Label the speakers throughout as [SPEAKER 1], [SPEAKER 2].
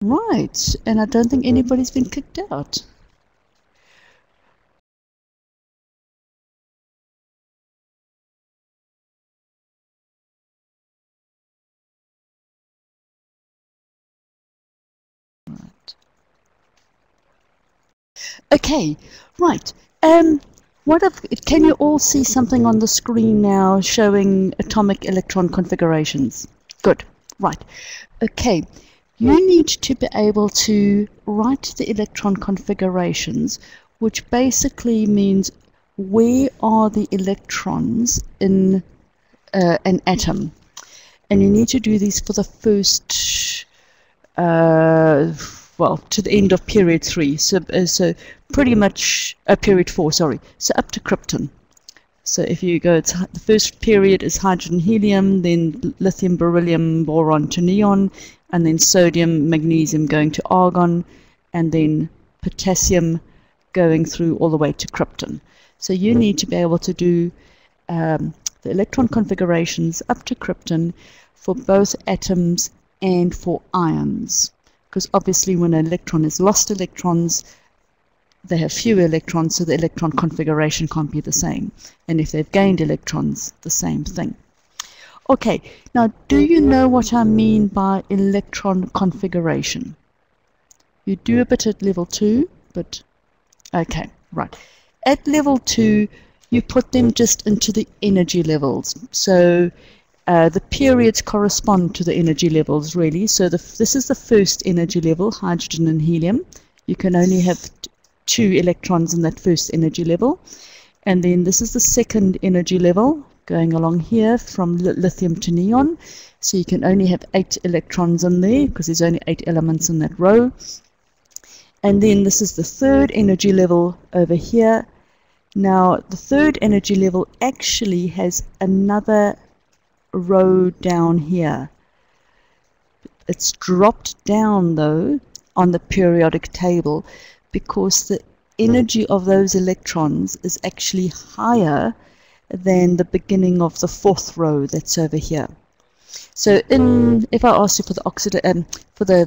[SPEAKER 1] Right, and I don't think anybody's been kicked out. Right. Okay, right. Can you all see something on the screen now showing atomic electron configurations? Good, right. Okay, you need to be able to write the electron configurations, which basically means where are the electrons in an atom. And you need to do these for the first, well, to the end of period 3. So pretty much, period 4, sorry. So up to krypton. So if you go, the first period is hydrogen, helium, then lithium, beryllium, boron to neon, and then sodium, magnesium going to argon, and then potassium going through all the way to krypton. So you need to be able to do the electron configurations up to krypton for both atoms and for ions. Because obviously when an electron has lost electrons, they have fewer electrons, so the electron configuration can't be the same. And if they've gained electrons, the same thing. Okay, now do you know what I mean by electron configuration? You do a bit at level 2, but okay, right. At level 2, you put them just into the energy levels. So the periods correspond to the energy levels, really. So this is the first energy level, hydrogen and helium. You can only have 2 electrons in that first energy level. And then this is the second energy level, going along here from lithium to neon. So you can only have 8 electrons in there, because there's only 8 elements in that row. And then this is the third energy level over here. Now, the third energy level actually has another row down here. It's dropped down, though, on the periodic table, because the energy of those electrons is actually higher than the beginning of the fourth row that's over here. So if I asked you for the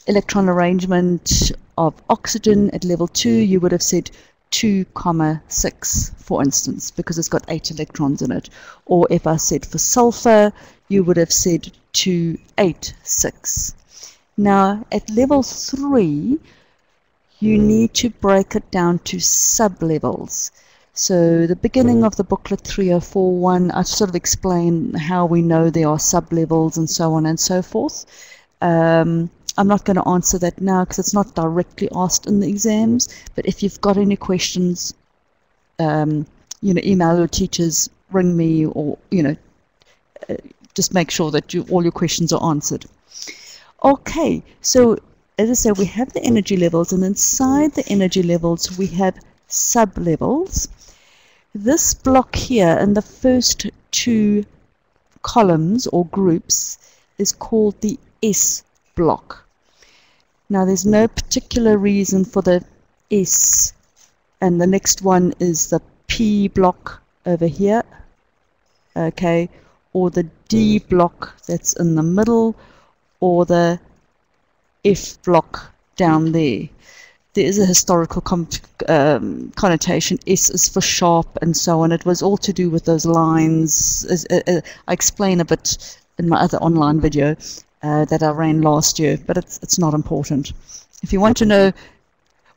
[SPEAKER 1] electron arrangement of oxygen at level 2, you would have said 2,6, for instance, because it's got 8 electrons in it. Or if I said for sulfur, you would have said 2,8,6. Now, at level 3, you need to break it down to sub-levels. So the beginning of the booklet 3041, I sort of explain how we know there are sub-levels and so on and so forth. I'm not going to answer that now because it's not directly asked in the exams, but if you've got any questions, email your teachers, ring me, or just make sure that all your questions are answered. Okay, so as I said, we have the energy levels, and inside the energy levels we have sub-levels. This block here in the first 2 columns or groups is called the S block. Now there's no particular reason for the S, and the next one is the P block over here, okay, or the D block that's in the middle, or the F block down there. There is a historical connotation. S is for sharp and so on. It was all to do with those lines. I explain a bit in my other online video that I ran last year, but it's not important. If you want to know,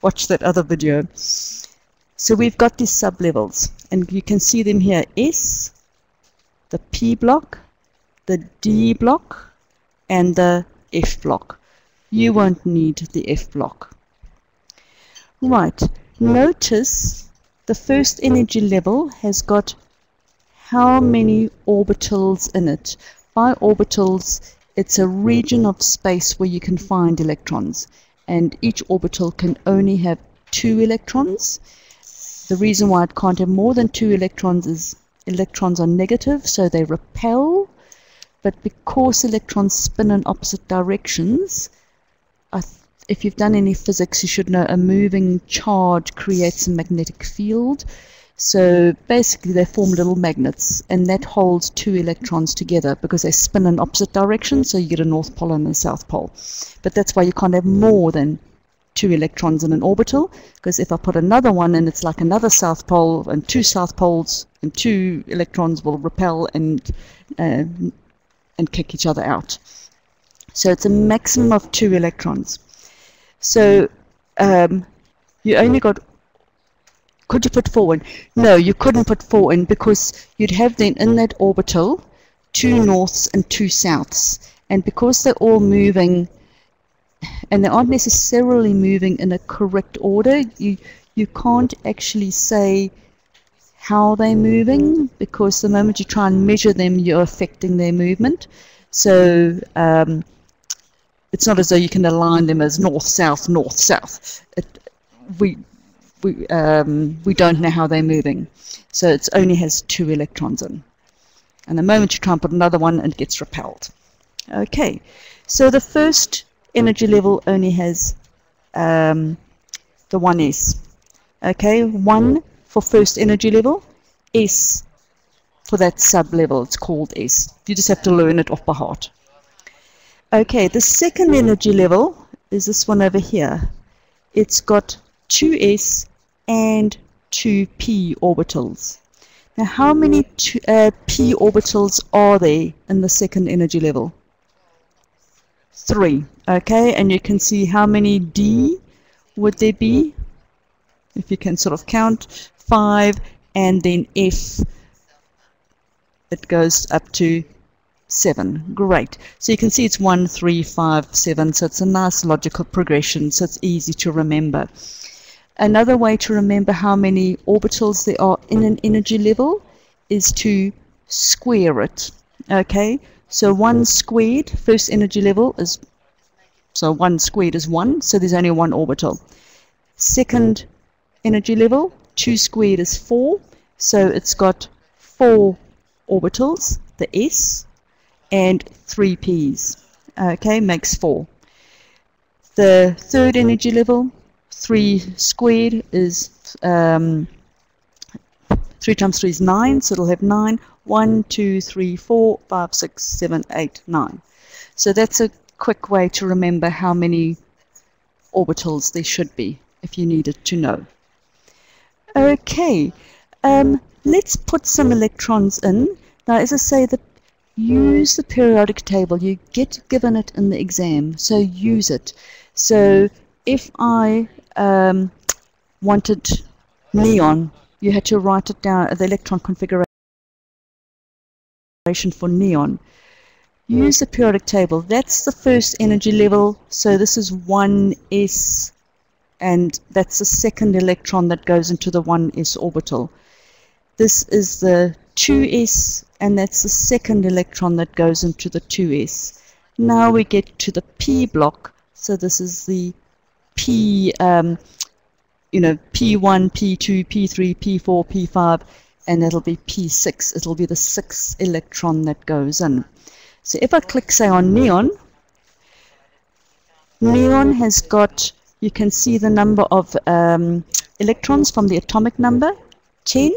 [SPEAKER 1] watch that other video. So we've got these sub-levels, and you can see them here. S, the P block, the D block, and the F block. You won't need the F block. Right, notice the first energy level has got how many orbitals in it. By orbitals, it's a region of space where you can find electrons, and each orbital can only have 2 electrons. The reason why it can't have more than 2 electrons is electrons are negative, so they repel, but because electrons spin in opposite directions, if you've done any physics, you should know a moving charge creates a magnetic field. So basically they form little magnets, and that holds two electrons together because they spin in opposite directions, so you get a north pole and a south pole. But that's why you can't have more than two electrons in an orbital, because if I put another one in, it's like another south pole, and two south poles and two electrons will repel and kick each other out. So it's a maximum of two electrons. So you only got, could you put 4 in? No, you couldn't put 4 in, because you'd have then in that orbital two norths and two souths. And because they're all moving, and they aren't necessarily moving in a correct order, you can't actually say how they're moving, because the moment you try and measure them, you're affecting their movement. So it's not as though you can align them as north, south, north, south. We don't know how they're moving. So it only has two electrons in. And the moment you try and put another one, it gets repelled. Okay, so the first energy level only has the 1s. Okay, 1 for first energy level, S for that sub-level. It's called S. You just have to learn it off by heart. Okay, the second energy level is this one over here. It's got 2s and 2p orbitals. Now, how many p orbitals are there in the second energy level? 3. Okay, and you can see how many d would there be, if you can sort of count. 5, and then f, it goes up to 7. Great. So you can see it's 1, 3, 5, 7. So it's a nice logical progression, so it's easy to remember. Another way to remember how many orbitals there are in an energy level is to square it. Okay, so 1 squared, first energy level is, so 1 squared is 1, so there's only 1 orbital. Second energy level, 2 squared is 4, so it's got 4 orbitals, the s, and 3 p's. Okay, makes 4. The third energy level, 3 squared is 3 times 3 is 9, so it'll have 9. 1, 2, 3, 4, 5, 6, 7, 8, 9. So that's a quick way to remember how many orbitals there should be, if you needed to know. Okay, let's put some electrons in. Now, as I say, use the periodic table. You get given it in the exam, so use it. So if I wanted neon, you had to write it down, the electron configuration for neon. Use the periodic table. That's the first energy level, so this is 1s, and that's the second electron that goes into the 1s orbital. This is the 2s, and that's the second electron that goes into the 2s. Now we get to the p block, so this is the p, P1, P2, P3, P4, P5, and it'll be P6. It'll be the 6th electron that goes in. So if I click, say, on neon, neon has got, you can see the number of electrons from the atomic number, 10.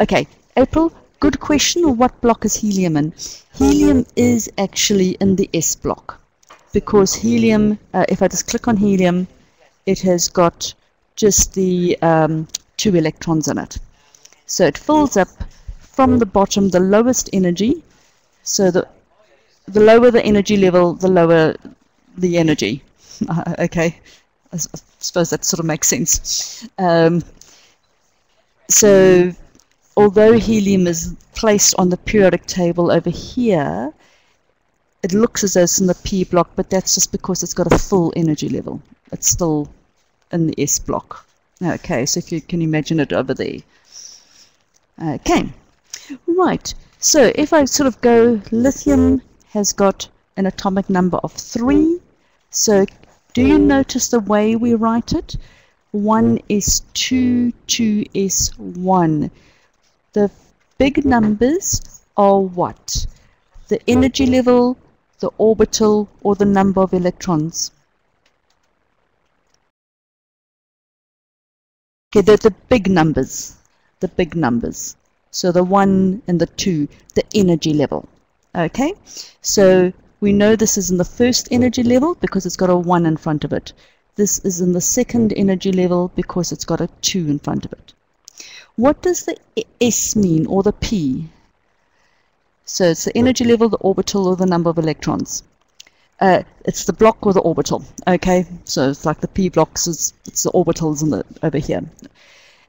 [SPEAKER 1] Okay, April, good question. What block is helium in? Helium is actually in the S block, because helium, if I just click on helium, it has got just the 2 electrons in it. So it fills up from the bottom, the lowest energy. So the lower the energy level, the lower the energy. Okay, I suppose that sort of makes sense. So although helium is placed on the periodic table over here, it looks as though it's in the P block, but that's just because it's got a full energy level. It's still in the S block. Okay, so if you can imagine it over there. Okay, right. So if I sort of go, lithium has got an atomic number of 3. So do you notice the way we write it? 1s2, 2s1. The big numbers are what? The energy level, the orbital, or the number of electrons? Okay, they're the big numbers. the big numbers. So the 1 and the 2, the energy level. Okay, so we know this is in the first energy level because it's got a 1 in front of it. This is in the second energy level because it's got a 2 in front of it. What does the S mean, or the P? So it's the energy level, the orbital, or the number of electrons. It's the block or the orbital. Okay, so it's like the P blocks, it's the orbitals over here.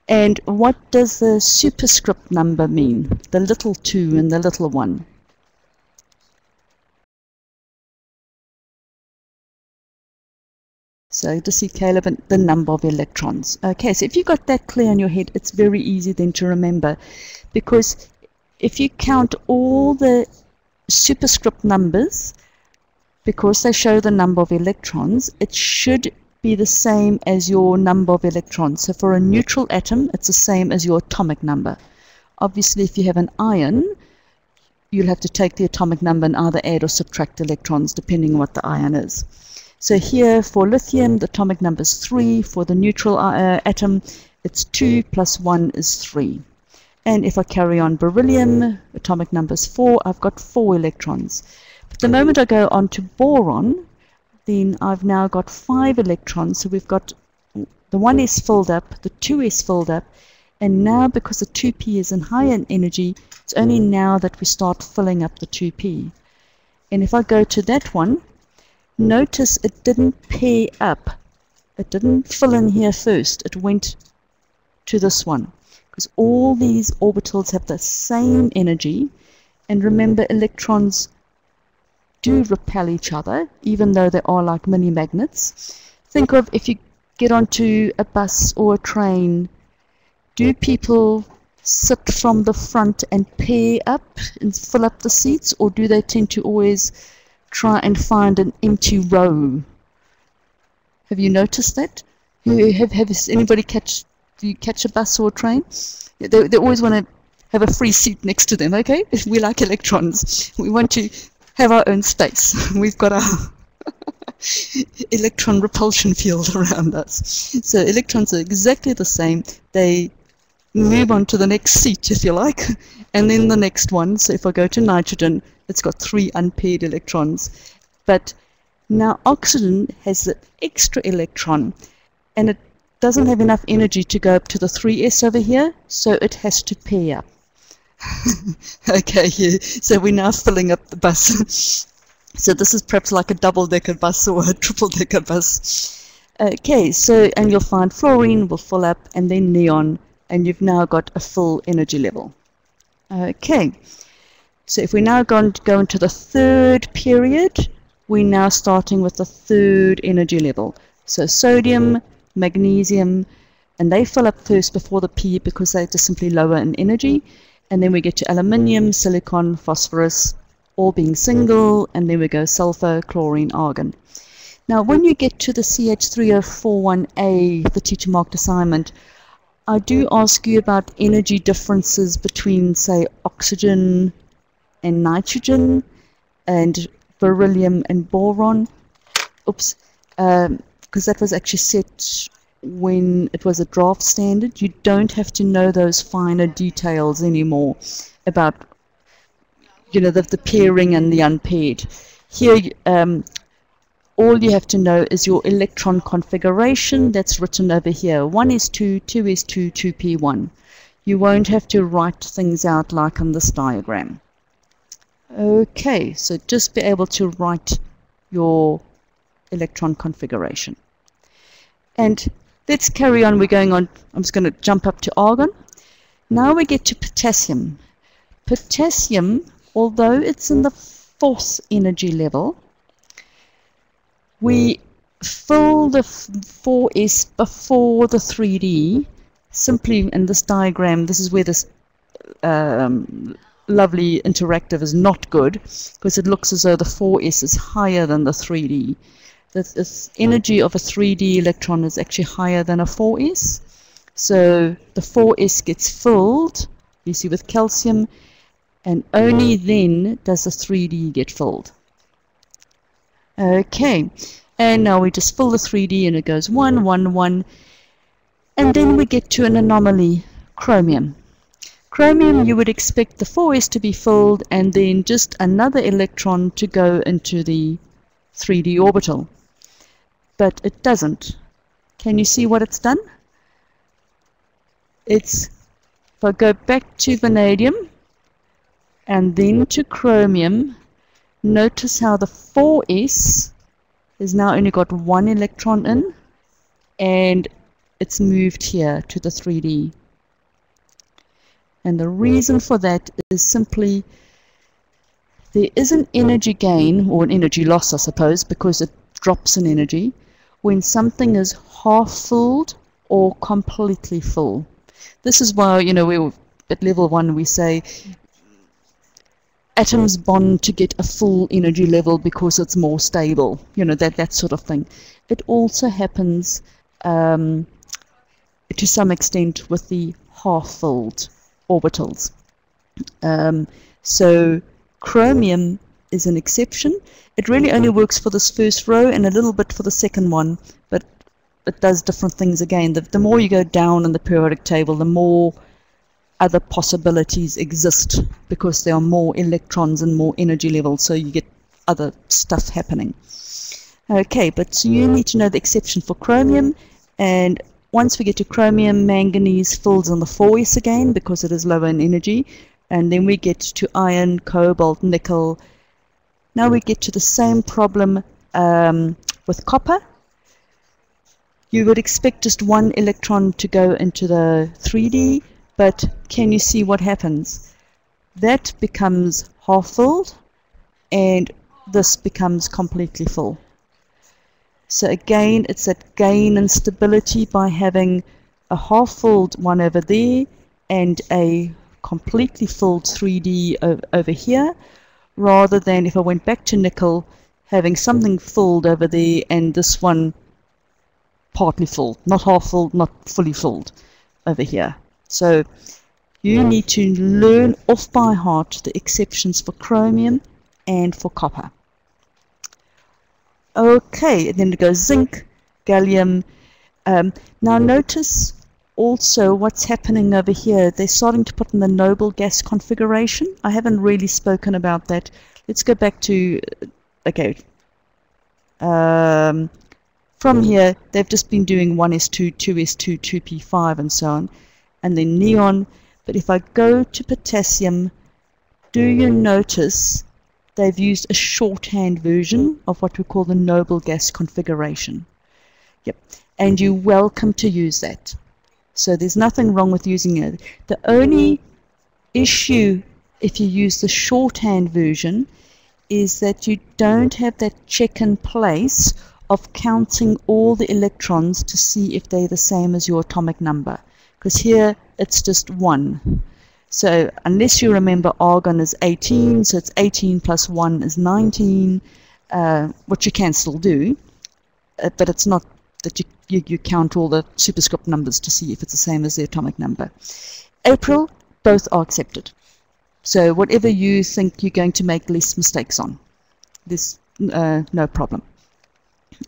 [SPEAKER 1] And what does the superscript number mean? The little 2 and the little 1. So to see Caleb, the number of electrons. Okay, so if you got that clear in your head, it's very easy then to remember, because if you count all the superscript numbers, because they show the number of electrons, it should be the same as your number of electrons. So for a neutral atom, it's the same as your atomic number. Obviously, if you have an ion, you'll have to take the atomic number and either add or subtract electrons depending on what the ion is. So here for lithium, the atomic number is 3. For the neutral atom, it's 2 plus 1 is 3. And if I carry on beryllium, atomic number is 4, I've got 4 electrons. But the moment I go on to boron, then I've now got 5 electrons. So we've got the 1s filled up, the 2s filled up, and now because the 2p is in higher energy, it's only now that we start filling up the 2p. And if I go to that one, notice it didn't pair up. It didn't fill in here first. It went to this one. Because all these orbitals have the same energy. And remember, electrons do repel each other, even though they are like mini magnets. Think of if you get onto a bus or a train, do people sit from the front and pair up and fill up the seats, or do they tend to always try and find an empty row? Have you noticed that? Have anybody do you catch a bus or a train? They always want to have a free seat next to them, okay? We like electrons. We want to have our own space. We've got our electron repulsion field around us. So electrons are exactly the same. They move on to the next seat, if you like, and then the next one. So if I go to nitrogen, it's got 3 unpaired electrons. But now oxygen has the extra electron, and it doesn't have enough energy to go up to the 3s over here, so it has to pair up. Okay, yeah. So we're now filling up the bus. So this is perhaps like a double-decker bus or a triple-decker bus. Okay, so, and you'll find fluorine will fill up, and then neon, and you've now got a full energy level. Okay, so if we now go into the third period, we're now starting with the third energy level. So sodium, magnesium, and they fill up first before the P because they're just simply lower in energy. And then we get to aluminium, silicon, phosphorus, all being single, and then we go sulfur, chlorine, argon. Now when you get to the CH3041A, the teacher marked assignment, I do ask you about energy differences between, say, oxygen and nitrogen, and beryllium and boron. Oops, because that was actually set when it was a draft standard. You don't have to know those finer details anymore about, you know, the pairing and the unpaired. Here, all you have to know is your electron configuration that's written over here. 1s2, 2s2, 2p1. You won't have to write things out like on this diagram. Okay, so just be able to write your electron configuration. And let's carry on. We're going on. I'm just going to jump up to argon. Now we get to potassium. Potassium, although it's in the 4th energy level, we fill the 4s before the 3d. Simply in this diagram, this is where this lovely interactive is not good, because it looks as though the 4s is higher than the 3d. This energy of a 3d electron is actually higher than a 4s. So the 4s gets filled, you see, with calcium, and only then does the 3d get filled. Okay, and now we just fill the 3d and it goes 1, 1, 1, and then we get to an anomaly, chromium. Chromium, you would expect the 4s to be filled and then just another electron to go into the 3d orbital. But it doesn't. Can you see what it's done? If I go back to vanadium and then to chromium, notice how the 4s has now only got one electron in, and it's moved here to the 3d. And the reason for that is simply there is an energy gain, or an energy loss I suppose, because it drops in energy when something is half filled or completely full. This is why, you know, we at level 1 we say atoms bond to get a full energy level because it's more stable, you know, that sort of thing. It also happens to some extent with the half-filled orbitals. So chromium is an exception. It really only works for this first row and a little bit for the second one, but it does different things again. The more you go down in the periodic table, the more other possibilities exist because there are more electrons and more energy levels, so you get other stuff happening. Okay, but so you need to know the exception for chromium, and once we get to chromium, manganese fills on the 4s again because it is lower in energy, and then we get to iron, cobalt, nickel. Now we get to the same problem with copper. You would expect just one electron to go into the 3D, but can you see what happens? That becomes half filled and this becomes completely full. So again, it's that gain in stability by having a half filled one over there and a completely filled 3D over here, rather than if I went back to nickel, having something filled over there and this one partly filled, not half filled, not fully filled over here. So you need to learn off by heart the exceptions for chromium and for copper. Okay, and then it goes zinc, gallium. Now notice also what's happening over here. They're starting to put in the noble gas configuration. I haven't really spoken about that. Let's go back to, okay, from here they've just been doing 1s2, 2s2, 2p5 and so on, and then neon. But if I go to potassium, do you notice they've used a shorthand version of what we call the noble gas configuration? Yep, and you're welcome to use that. So there's nothing wrong with using it. The only issue if you use the shorthand version is that you don't have that check in place of counting all the electrons to see if they're the same as your atomic number. Because here it's just 1. So unless you remember argon is 18, so it's 18 plus 1 is 19, which you can still do, but it's not that you count all the superscript numbers to see if it's the same as the atomic number. April, both are accepted. So whatever you think you're going to make less mistakes on, there's no problem.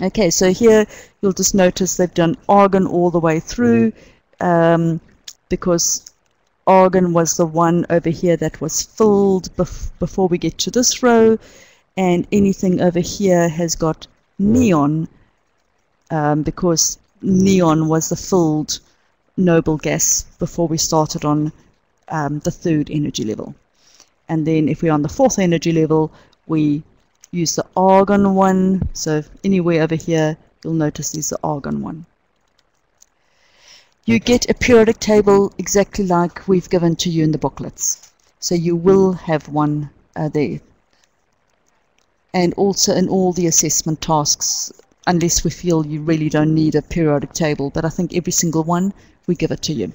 [SPEAKER 1] Okay, so here you'll just notice they've done argon all the way through, because argon was the one over here that was filled before we get to this row, and anything over here has got neon, because neon was the filled noble gas before we started on the 3rd energy level. And then if we're on the 4th energy level, we use the argon one. So anywhere over here, you'll notice there's the argon one. You get a periodic table exactly like we've given to you in the booklets. So you will have one there. And also in all the assessment tasks, unless we feel you really don't need a periodic table, but I think every single one, we give it to you.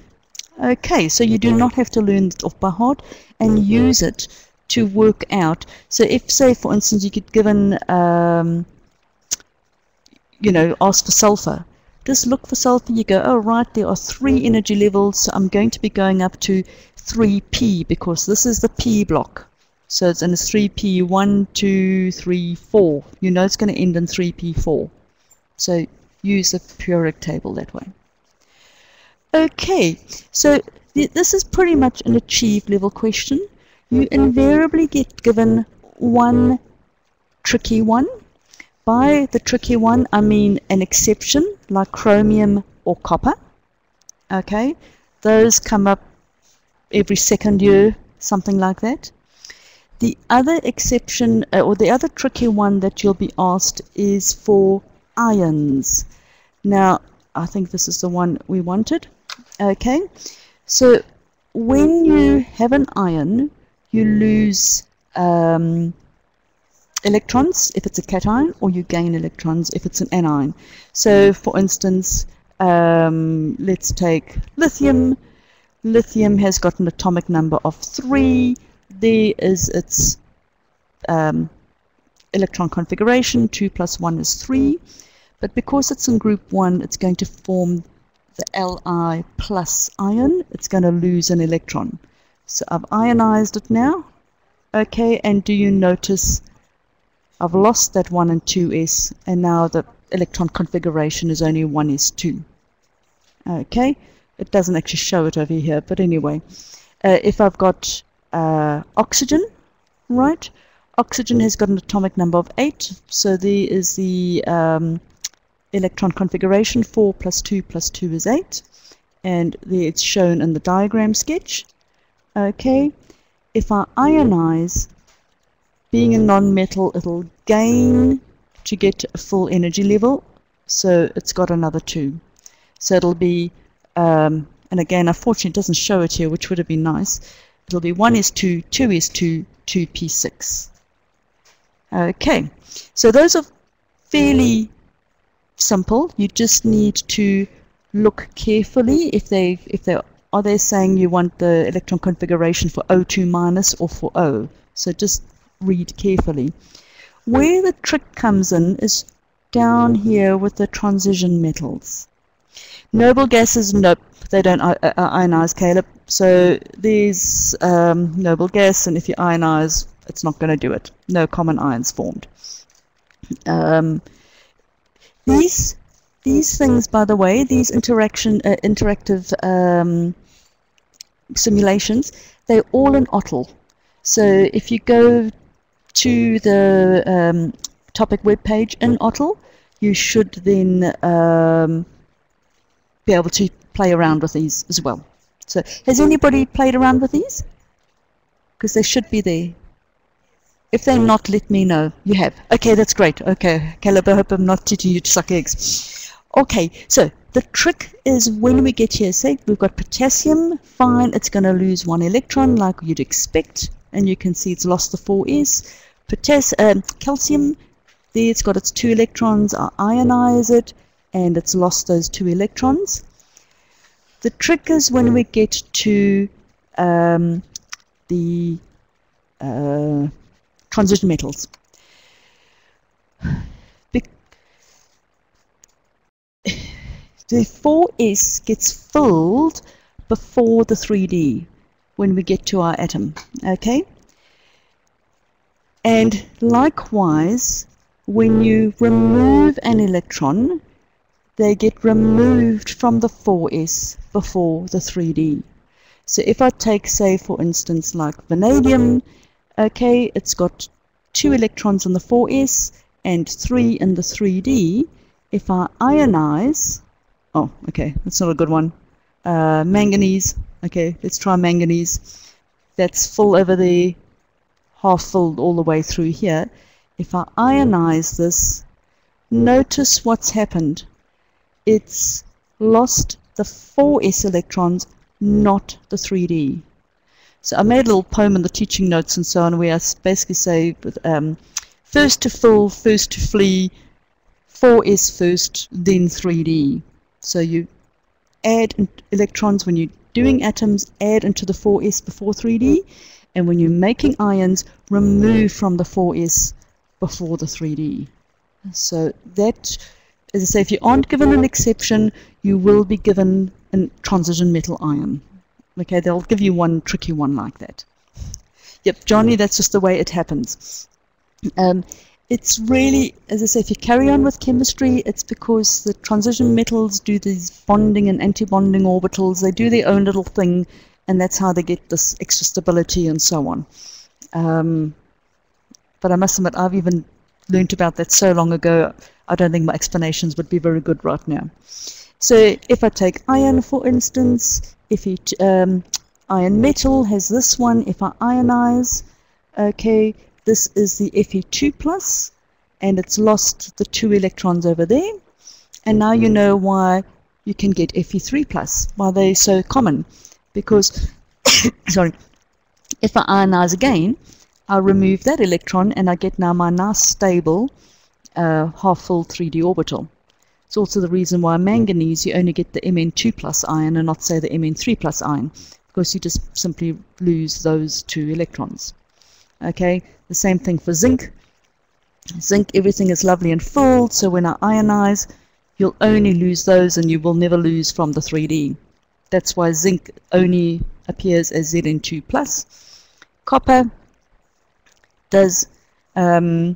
[SPEAKER 1] Okay, so you do not have to learn it off by heart and use it to work out. So if, say, for instance, you get given, you know, ask for sulfur. Just look for sulfur, you go, oh right, there are 3 energy levels, so I'm going to be going up to 3p because this is the p block. So it's in a 3p, 1, 2, 3, 4. You know it's going to end in 3p4. So use the periodic table that way. Okay, so this is pretty much an achieve level question. You invariably get given one tricky one. By the tricky one, I mean an exception like chromium or copper. Okay, those come up every second year, something like that. The other exception, or the other tricky one that you'll be asked is for ions. Now, I think this is the one we wanted. Okay, so when you have an ion, you lose electrons if it's a cation, or you gain electrons if it's an anion. So, for instance, let's take lithium. Lithium has got an atomic number of 3. There is its electron configuration. 2 plus 1 is 3. But because it's in group 1, it's going to form the Li plus ion. It's going to lose an electron. So I've ionized it now. Okay, and do you notice I've lost that 1 and 2s, and now the electron configuration is only 1s2. Okay, it doesn't actually show it over here, but anyway, if I've got oxygen, right? Oxygen has got an atomic number of 8, so there is the electron configuration. 4 plus 2 plus 2 is 8, and there it's shown in the diagram sketch. Okay, if I ionize, being a non-metal, it'll gain to get a full energy level, so it's got another 2. So it'll be, and again, unfortunately it doesn't show it here, which would have been nice. It'll be 1s2, 2s2, 2p6. Okay, so those are fairly simple. You just need to look carefully if they are they saying you want the electron configuration for O2 minus or for O. So just read carefully. Where the trick comes in is down here with the transition metals. Noble gases, nope, they don't ionize, Caleb. So there's noble gas, and if you ionize, it's not going to do it. No common ions formed. These things, by the way, these interactive simulations, they're all in OTL. So if you go to the topic web page in OTL, you should then be able to play around with these as well. So has anybody played around with these? Because they should be there. If they're not, let me know. You have. Okay, that's great. Okay, Caleb, I hope I'm not teaching you to suck eggs. Okay, so the trick is when we get here, say we've got potassium, fine, it's going to lose 1 electron like you'd expect, and you can see it's lost the 4s. Calcium, there it's got its 2 electrons, I ionize it, and it's lost those 2 electrons. The trick is when we get to the transition metals. The 4s gets filled before the 3d when we get to our atom, okay? And likewise, when you remove an electron, they get removed from the 4s before the 3d. So if I take, say, for instance, like vanadium, okay, it's got 2 electrons in the 4s and 3 in the 3d. If I ionize, oh, okay, that's not a good one. Manganese, okay, let's try manganese. That's full over there, half filled all the way through here. If I ionize this, notice what's happened. It's lost the 4s electrons, not the 3d. So I made a little poem in the teaching notes and so on where I basically say first to fill, first to flee, 4s first, then 3d. So you add electrons when you're doing atoms, add into the 4s before 3d, and when you're making ions, remove from the 4s before the 3d. So that, as I say, if you aren't given an exception, you will be given a transition metal ion. Okay, they'll give you one tricky one like that. Yep, Johnny, that's just the way it happens. it's really, as I say, if you carry on with chemistry, it's because the transition metals do these bonding and anti-bonding orbitals. They do their own little thing, and that's how they get this extra stability and so on. But I must admit, I've even learned about that so long ago, I don't think my explanations would be very good right now. So if I take iron, for instance, if it, iron metal has this one, if I ionize, okay, this is the Fe2 plus, and it's lost the 2 electrons over there. And now you know why you can get Fe3 plus, why they're so common. Because, sorry, if I ionize again, I remove that electron and I get now my nice stable half-full 3D orbital. It's also the reason why manganese, you only get the Mn2 plus ion and not, say, the Mn3 plus ion, because you just simply lose those 2 electrons. Okay, the same thing for zinc. Zinc, everything is lovely and full, so when I ionize, you'll only lose those and you will never lose from the 3D. That's why zinc only appears as Zn2 plus. Copper does, you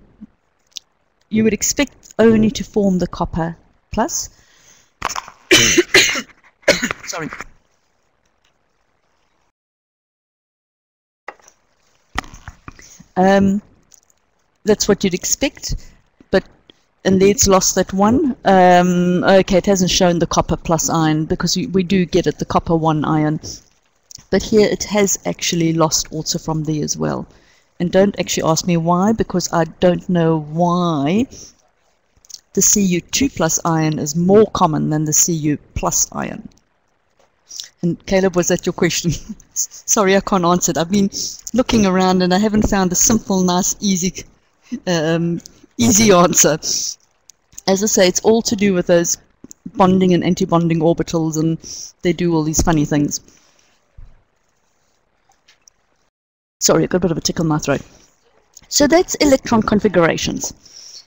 [SPEAKER 1] would expect only to form the copper plus. Sorry. That's what you'd expect, and there it's lost that one. Okay, it hasn't shown the copper plus ion, because we do get it, the copper 1 ion. But here it has actually lost also from there as well. And don't actually ask me why, because I don't know why the Cu2 plus ion is more common than the Cu plus ion. And Caleb, was that your question? Sorry, I can't answer it. I've been looking around and I haven't found a simple, nice, easy answer. As I say, it's all to do with those bonding and anti-bonding orbitals, and they do all these funny things. Sorry, I've got a bit of a tickle in my throat. So that's electron configurations.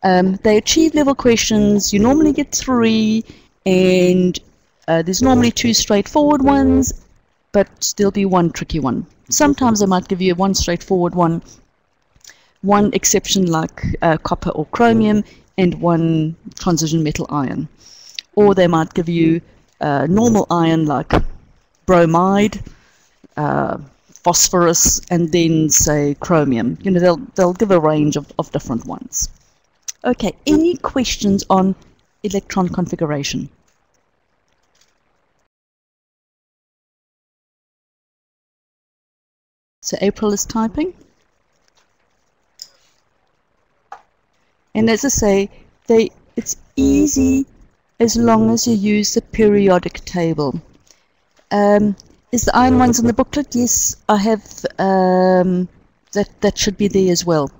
[SPEAKER 1] They achieve level questions. You normally get 3, and there's normally 2 straightforward ones, but there'll be 1 tricky one. Sometimes they might give you 1 straightforward one, 1 exception like copper or chromium, and 1 transition metal ion. Or they might give you normal ion like bromide, phosphorus, and then say chromium. You know, they'll give a range of different ones. Okay, any questions on electron configuration? So April is typing. And as I say, it's easy as long as you use the periodic table. Is the iron ones in the booklet? Yes, I have. That should be there as well.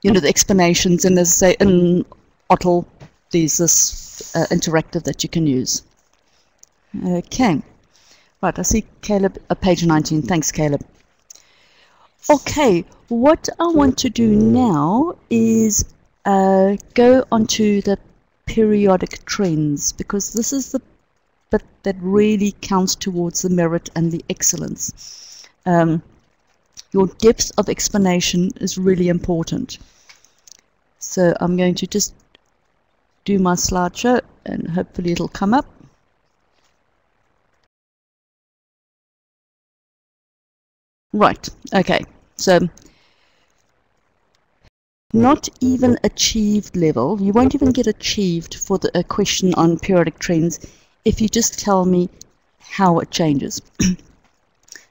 [SPEAKER 1] You know, the explanations, and as I say, in OTL, there's this interactive that you can use. Okay. Right, I see Caleb, page 19. Thanks, Caleb. Okay, what I want to do now is go onto the periodic trends, because this is the bit that really counts towards the merit and the excellence. Your depth of explanation is really important. So I'm going to just do my slideshow and hopefully it'll come up. Right, okay, so not even achieved level. You won't even get achieved for a question on periodic trends if you just tell me how it changes.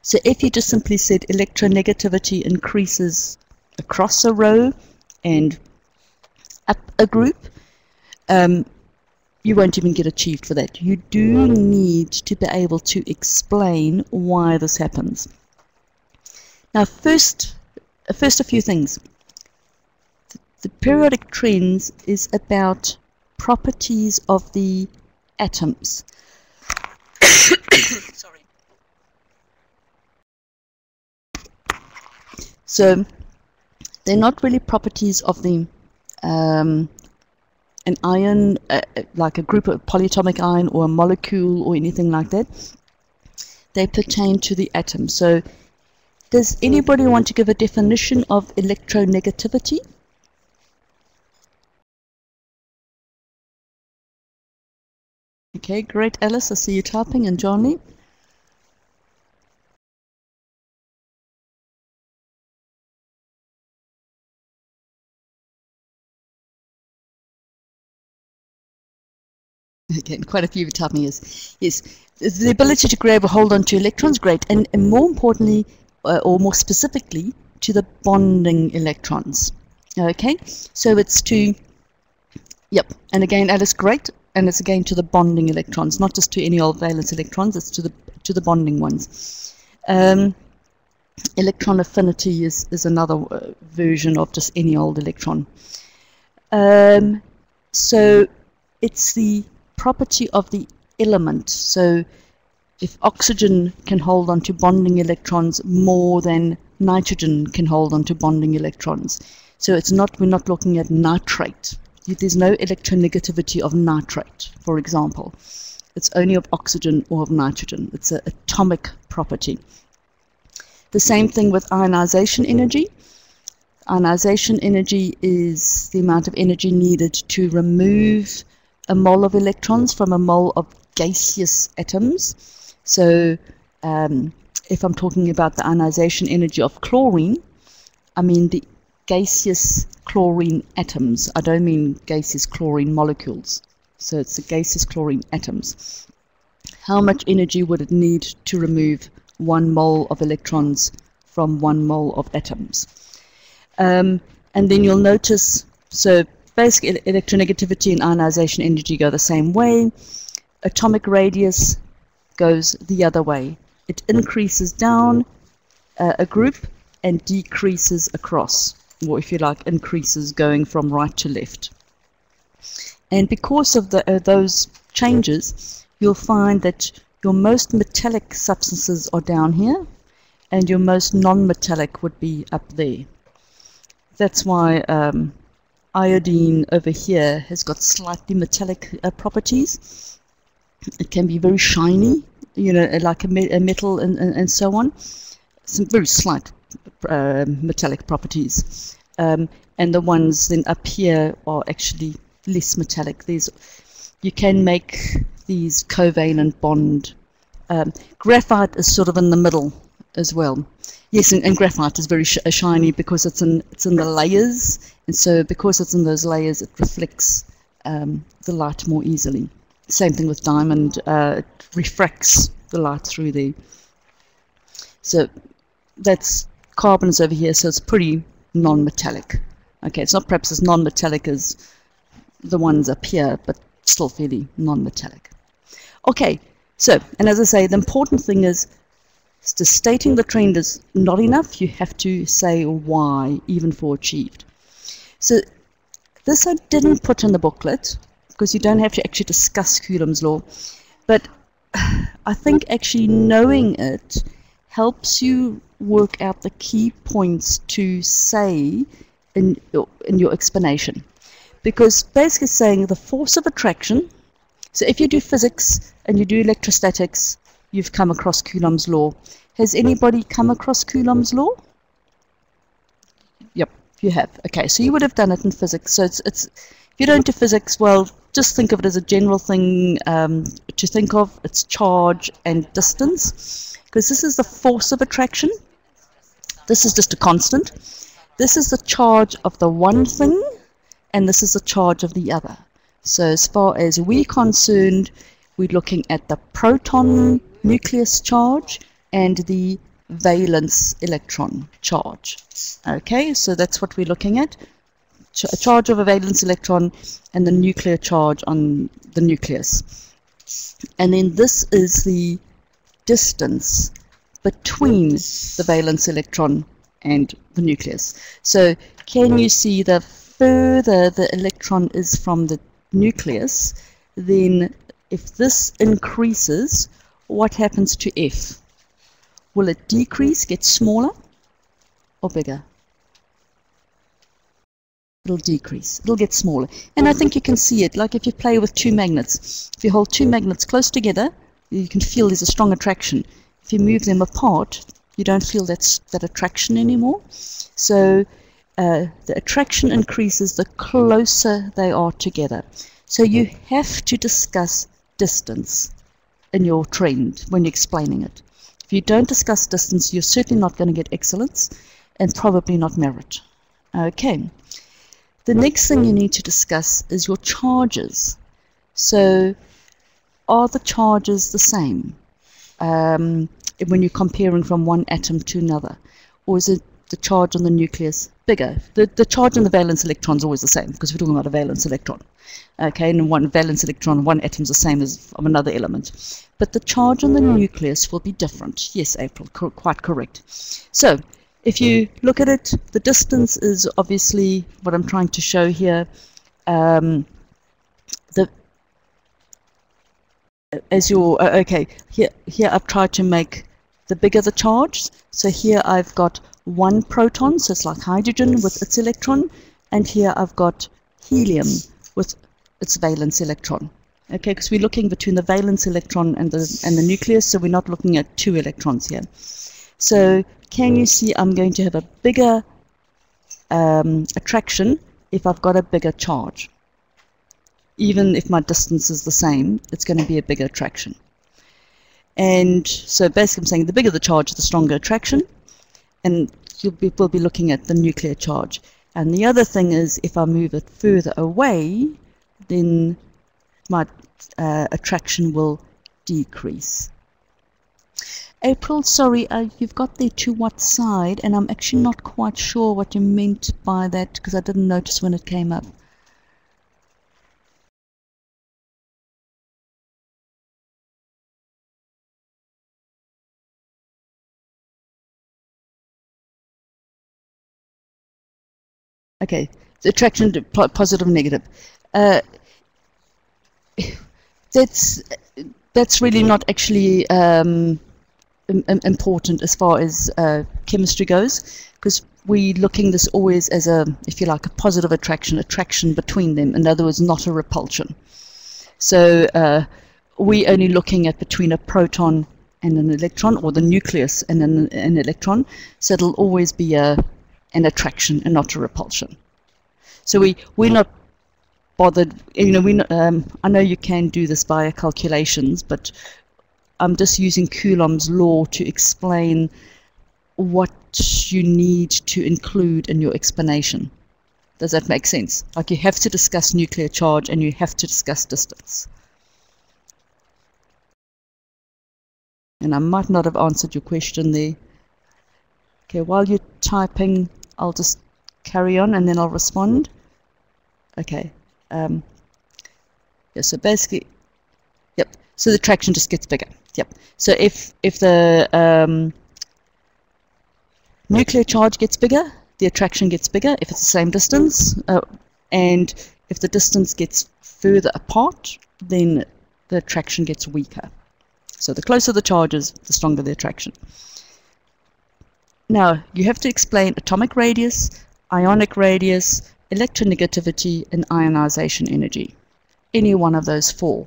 [SPEAKER 1] So if you just simply said electronegativity increases across a row and up a group, you won't even get achieved for that. You do need to be able to explain why this happens. Now, first a few things. The periodic trends is about properties of the atoms. Sorry. So they're not really properties of the an ion, like a group of polyatomic ion or a molecule or anything like that. They pertain to the atom. So Does anybody want to give a definition of electronegativity? Okay, great, Alice. I see you typing, and Johnny. Again, quite a few typing is. Yes, the ability to grab or hold on to electrons, great, and more importantly, or more specifically, to the bonding electrons. Okay, so it's to, yep, and again, Alice, great, and it's again to the bonding electrons, not just to any old valence electrons, it's to the bonding ones. Electron affinity is another version of just any old electron. So it's the property of the element. So if oxygen can hold on to bonding electrons more than nitrogen can hold on to bonding electrons. So it's not, we're not looking at nitrate. There's no electronegativity of nitrate, for example. It's only of oxygen or of nitrogen. It's an atomic property. The same thing with ionization energy. Ionization energy is the amount of energy needed to remove a mole of electrons from a mole of gaseous atoms. So if I'm talking about the ionization energy of chlorine, I mean the gaseous chlorine atoms. I don't mean gaseous chlorine molecules. So it's the gaseous chlorine atoms. How much energy would it need to remove 1 mole of electrons from 1 mole of atoms? And then you'll notice, so basically electronegativity and ionization energy go the same way. Atomic radius goes the other way. It increases down a group and decreases across, or if you like, increases going from right to left. And because of those changes, you'll find that your most metallic substances are down here, and your most non-metallic would be up there. That's why iodine over here has got slightly metallic properties. It can be very shiny, you know, like a metal and so on. Some very slight metallic properties. And the ones then up here are actually less metallic. You can make these covalent bond. Graphite is sort of in the middle as well. Yes, and graphite is very shiny because it's in the layers, and so because it's in those layers, it reflects the light more easily. Same thing with diamond; it refracts the light through there. So that's carbon is over here, so it's pretty non-metallic. Okay, it's not perhaps as non-metallic as the ones up here, but still fairly non-metallic. Okay, so, and as I say, the important thing is just stating the trend is not enough. You have to say why, even for achieved. So this I didn't put in the booklet because you don't have to actually discuss Coulomb's law, but I think actually knowing it helps you work out the key points to say in your explanation. Because basically saying the force of attraction, so if you do physics and you do electrostatics, you've come across Coulomb's law. Has anybody come across Coulomb's law? Yep, you have. Okay, so you would have done it in physics. So it's if you don't do physics, well, just think of it as a general thing to think of. It's charge and distance, because this is the force of attraction. This is just a constant. This is the charge of the one thing, and this is the charge of the other. So as far as we're concerned, we're looking at the proton nucleus charge and the valence electron charge. Okay, so that's what we're looking at. A charge of a valence electron and the nuclear charge on the nucleus. And then this is the distance between the valence electron and the nucleus. So can you see the further the electron is from the nucleus, then if this increases, what happens to F? Will it decrease, get smaller, or bigger? It'll decrease. It'll get smaller. And I think you can see it, like if you play with two magnets. If you hold two magnets close together, you can feel there's a strong attraction. If you move them apart, You don't feel that attraction anymore. So the attraction increases the closer they are together. So you have to discuss distance in your trend when you're explaining it. If you don't discuss distance, you're certainly not going to get excellence and probably not merit. Okay. The next thing you need to discuss is your charges. So are the charges the same when you're comparing from one atom to another? Or is it the charge on the nucleus bigger? The charge on the valence electron is always the same because we're talking about a valence electron. Okay, and one valence electron, one atom is the same as of another element. But the charge on the nucleus will be different. Yes, April, quite correct. So if you look at it, the distance is obviously what I'm trying to show here. Okay, here I've tried to make the bigger the charge. So here I've got one proton, so it's like hydrogen with its electron, and here I've got helium with its valence electron. Okay, because we're looking between the valence electron and the nucleus, so we're not looking at two electrons here. So can you see I'm going to have a bigger attraction if I've got a bigger charge? Even if my distance is the same, it's going to be a bigger attraction. And so basically I'm saying the bigger the charge, the stronger attraction, and we'll be looking at the nuclear charge. And the other thing is, if I move it further away, then my attraction will decrease. April, sorry, you've got there to what side, and I'm actually not quite sure what you meant by that because I didn't notice when it came up. Okay, the attraction to positive, negative. That's really not actually important as far as chemistry goes, because we're looking this always as a, if you like, a positive attraction between them. In other words, not a repulsion. So we're only looking at between a proton and an electron, or the nucleus and an electron. So it'll always be an attraction and not a repulsion. So we're not bothered, I know you can do this via calculations, but I'm just using Coulomb's law to explain what you need to include in your explanation. Does that make sense? Like, you have to discuss nuclear charge and you have to discuss distance. And I might not have answered your question there. Okay, while you're typing, I'll just carry on and then I'll respond. Okay. Yeah, so basically, yep. So the attraction just gets bigger. Yep. So if the nuclear charge gets bigger, the attraction gets bigger if it's the same distance, and if the distance gets further apart, then the attraction gets weaker. So the closer the charges, the stronger the attraction. Now, you have to explain atomic radius, ionic radius, electronegativity, and ionization energy. Any one of those four.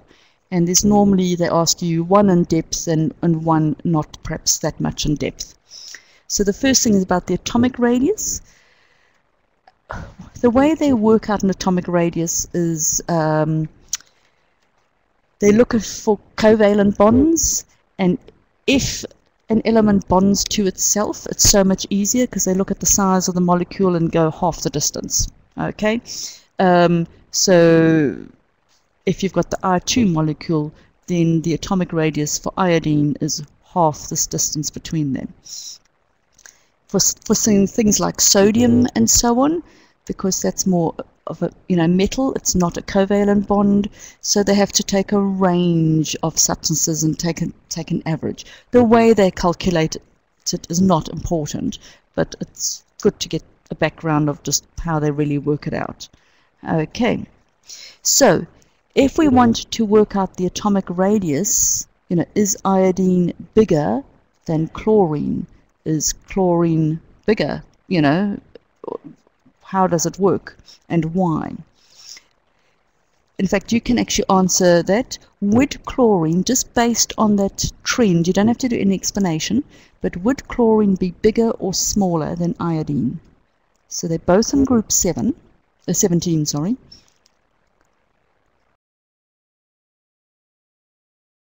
[SPEAKER 1] And there's normally, they ask you one in depth and one not perhaps that much in depth. So the first thing is about the atomic radius. The way they work out an atomic radius is they look for covalent bonds, and if an element bonds to itself, it's so much easier because they look at the size of the molecule and go half the distance. Okay, so if you've got the I2 molecule, then the atomic radius for iodine is half this distance between them. For things like sodium and so on, because that's more of a metal, it's not a covalent bond, so they have to take a range of substances and take an average. The way they calculate it is not important, but it's good to get a background of just how they really work it out. Okay, so if we want to work out the atomic radius, is iodine bigger than chlorine? Is chlorine bigger? How does it work and why? in fact, you can actually answer that. Would chlorine, just based on that trend, you don't have to do any explanation, but would chlorine be bigger or smaller than iodine? So they're both in group 17, sorry.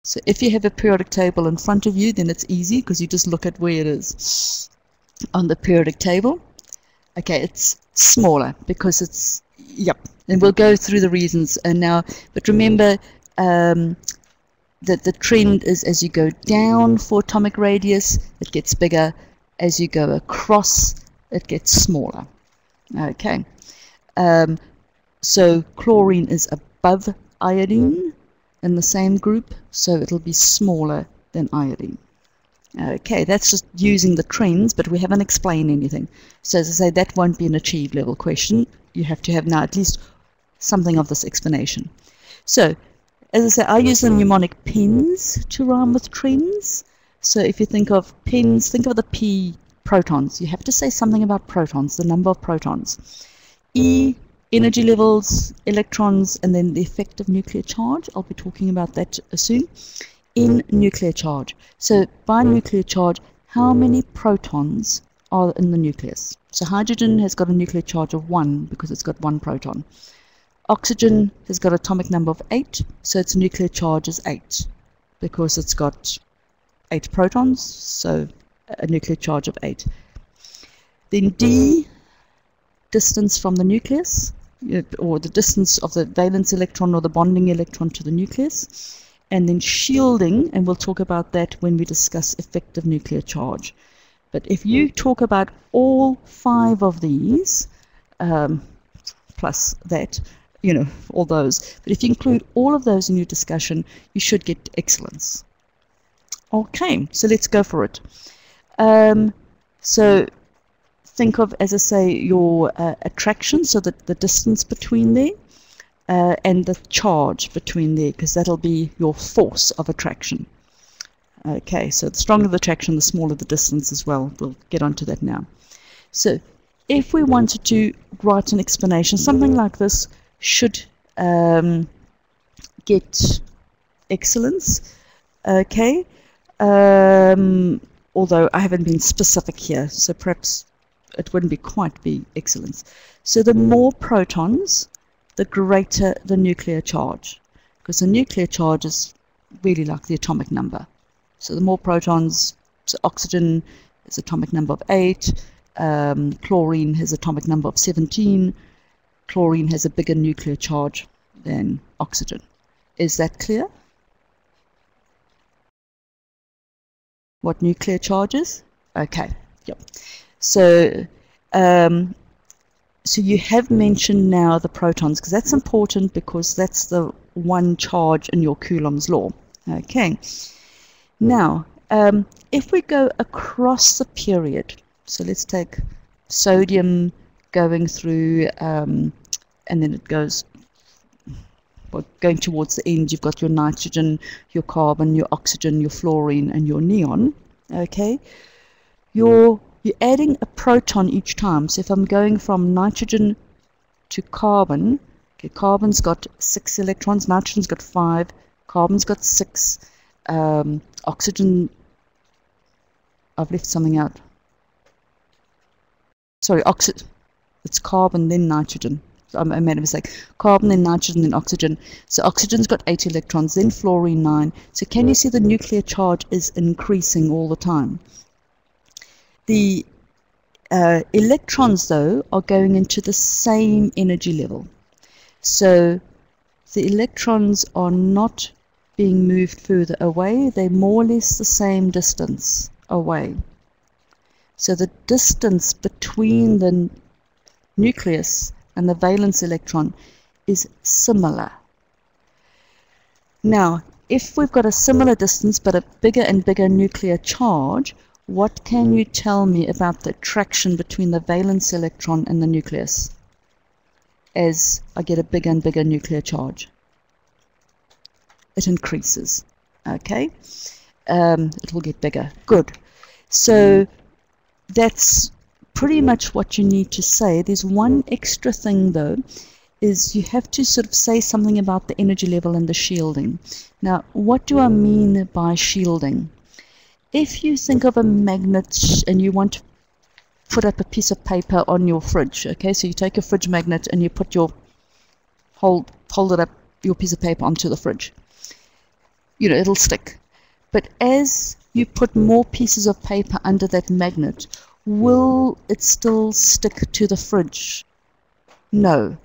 [SPEAKER 1] So if you have a periodic table in front of you, then it's easy because you just look at where it is on the periodic table. Okay, it's smaller because it's, yep, and we'll go through the reasons now, but remember that the trend is as you go down for atomic radius, it gets bigger. As you go across, it gets smaller. Okay, so chlorine is above iodine in the same group, so it'll be smaller than iodine. Okay, that's just using the trends, but we haven't explained anything. So as I say, that won't be an achieved level question. You have to have now at least something of this explanation. So, as I say, I use the mnemonic pens to rhyme with trends. So if you think of pens, think of the P, protons. You have to say something about protons, the number of protons. E, energy levels, electrons, and then the effective nuclear charge. I'll be talking about that soon. In nuclear charge. So by nuclear charge, how many protons are in the nucleus? So hydrogen has got a nuclear charge of 1 because it's got 1 proton. Oxygen has got an atomic number of 8, so its nuclear charge is 8 because it's got 8 protons, so a nuclear charge of 8. Then D, distance from the nucleus, or the distance of the valence electron or the bonding electron to the nucleus. And then shielding, and we'll talk about that when we discuss effective nuclear charge. But if you talk about all 5 of these, plus that, you know, all those, but if you include all of those in your discussion, you should get excellence. Okay, so let's go for it. So think of, as I say, your attraction, so that the distance between there, and the charge between there, because that'll be your force of attraction. Okay, so the stronger the attraction, the smaller the distance as well. We'll get onto that now. So if we wanted to write an explanation, something like this should get excellence. Okay, although I haven't been specific here, so perhaps it wouldn't quite be excellence. So the more protons, the greater the nuclear charge, because the nuclear charge is really like the atomic number. So the more protons, so oxygen has atomic number of 8, chlorine has atomic number of 17, chlorine has a bigger nuclear charge than oxygen. Is that clear? What nuclear charge is? Okay, yep. So, so you have mentioned now the protons, because that's important, because that's the one charge in your Coulomb's law. Okay. Now, if we go across the period, so let's take sodium going through, and then it goes, well, going towards the end, you've got your nitrogen, your carbon, your oxygen, your fluorine, and your neon. Okay. You're adding a proton each time. So if I'm going from nitrogen to carbon, okay, carbon's got 6 electrons, nitrogen's got 5, carbon's got 6, oxygen, I've left something out. Sorry, it's carbon, then nitrogen. So I made a mistake. Carbon, then nitrogen, then oxygen. So oxygen's got 8 electrons, then fluorine 9. So can you see the nuclear charge is increasing all the time? The electrons, though, are going into the same energy level. So the electrons are not being moved further away. They're more or less the same distance away. So the distance between the nucleus and the valence electron is similar. Now, if we've got a similar distance but a bigger and bigger nuclear charge, what can you tell me about the attraction between the valence electron and the nucleus as I get a bigger and bigger nuclear charge? It increases. Okay, it will get bigger. Good. So that's pretty much what you need to say. There's one extra thing, though, is you have to sort of say something about the energy level and the shielding. Now, what do I mean by shielding? If you think of a magnet and you want to put up a piece of paper on your fridge, okay, so you take a fridge magnet and you put your hold it up, your piece of paper onto the fridge. You know, it'll stick. But as you put more pieces of paper under that magnet, will it still stick to the fridge? No,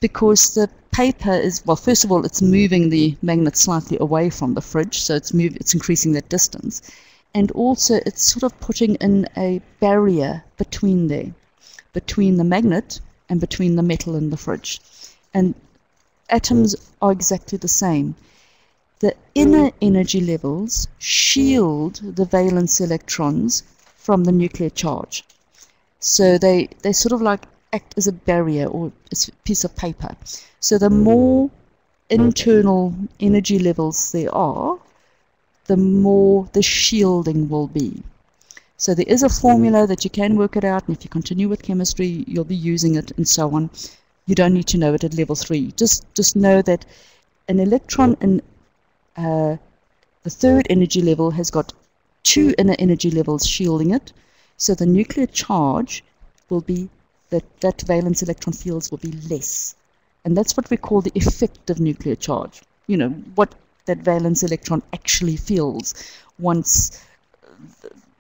[SPEAKER 1] because the paper is, well, first of all, it's moving the magnet slightly away from the fridge, so it's increasing that distance. And also it's sort of putting in a barrier between there, between the magnet and between the metal in the fridge. And atoms are exactly the same. The inner energy levels shield the valence electrons from the nuclear charge. So they sort of like act as a barrier or a piece of paper. So the more internal energy levels there are, the more the shielding will be. So there is a formula that you can work it out, and if you continue with chemistry, you'll be using it and so on. You don't need to know it at level 3. Just know that an electron in the third energy level has got 2 inner energy levels shielding it, so the nuclear charge will be that valence electron fields will be less. And that's what we call the effective nuclear charge. You know, what that valence electron actually feels once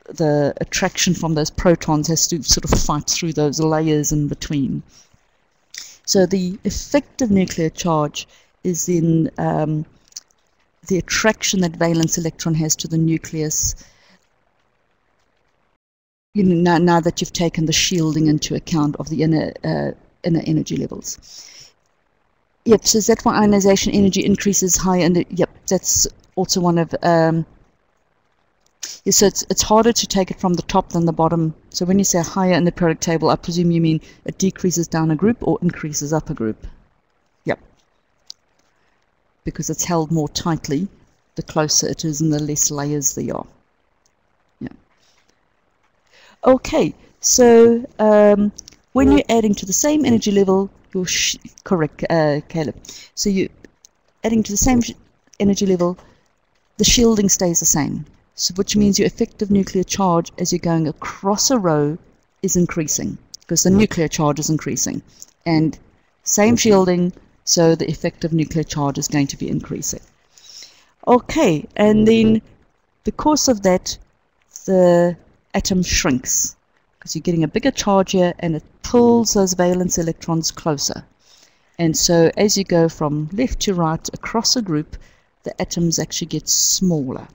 [SPEAKER 1] the attraction from those protons has to sort of fight through those layers in between. So the effective nuclear charge is in the attraction that valence electron has to the nucleus, you know, now that you've taken the shielding into account of the inner energy levels. Yep, so is that why ionization energy increases higher? And yep, that's also one of yeah, so it's harder to take it from the top than the bottom. So when you say higher in the periodic table, I presume you mean it decreases down a group or increases up a group. Yep, because it's held more tightly the closer it is and the less layers there are. Yeah. Okay, so when you're adding to the same energy level, you're correct, Caleb. So you're adding to the same energy level, the shielding stays the same. So which means your effective nuclear charge as you're going across a row is increasing because the nuclear charge is increasing. And same shielding, so the effective nuclear charge is going to be increasing. Okay, and then because of that, the atom shrinks because you're getting a bigger charge here and it pulls those valence electrons closer. And so as you go from left to right across a group, the atoms actually get smaller.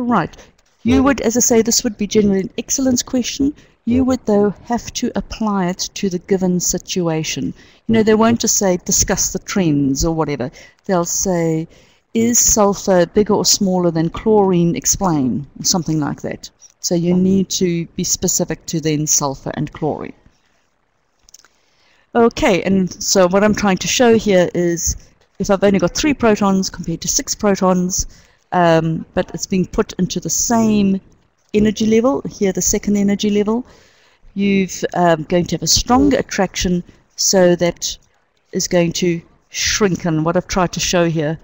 [SPEAKER 1] Right, you would, as I say, this would be generally an excellence question. You would, though, have to apply it to the given situation. You know, they won't just say, discuss the trends or whatever. They'll say, is sulfur bigger or smaller than chlorine? Explain, or something like that. So you need to be specific to then sulfur and chlorine. Okay, and so what I'm trying to show here is if I've only got 3 protons compared to 6 protons, but it's being put into the same energy level, here the second energy level, you've going to have a stronger attraction, so that is going to shrink. And what I've tried to show here,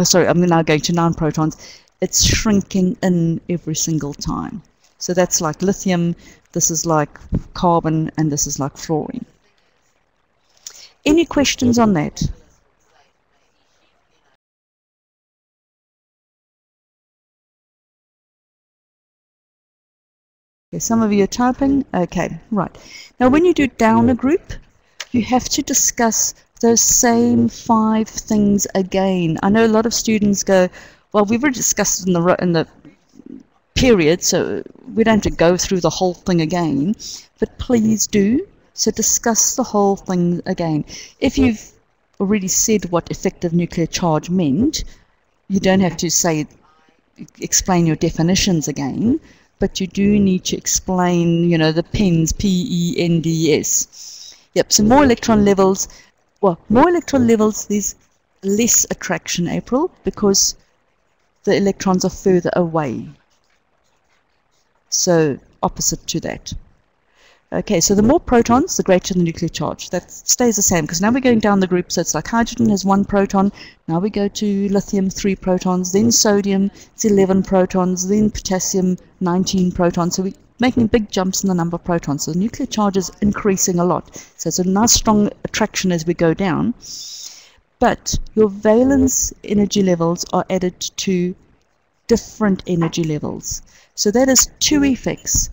[SPEAKER 1] sorry, I'm now going to 9 protons, it's shrinking in every single time. So that's like lithium, this is like carbon, and this is like fluorine. Any questions on that? Okay, some of you are typing. Okay, right. Now when you do down a group, you have to discuss those same 5 things again. I know a lot of students go, well, we've already discussed it in the period, so we don't have to go through the whole thing again, but please do. So discuss the whole thing again. If you've already said what effective nuclear charge meant, you don't have to explain your definitions again, but you do need to explain, you know, the PENS, P-E-N-D-S. Yep, so more electron levels. Well, more electron levels, there's less attraction, April, because the electrons are further away. So opposite to that. Okay, so the more protons, the greater the nuclear charge. That stays the same because now we're going down the group. So it's like hydrogen has 1 proton. Now we go to lithium, 3 protons. Then sodium, it's 11 protons. Then potassium, 19 protons. So we're making big jumps in the number of protons. So the nuclear charge is increasing a lot. So it's a nice strong attraction as we go down. But your valence energy levels are added to different energy levels. So that is 2 effects.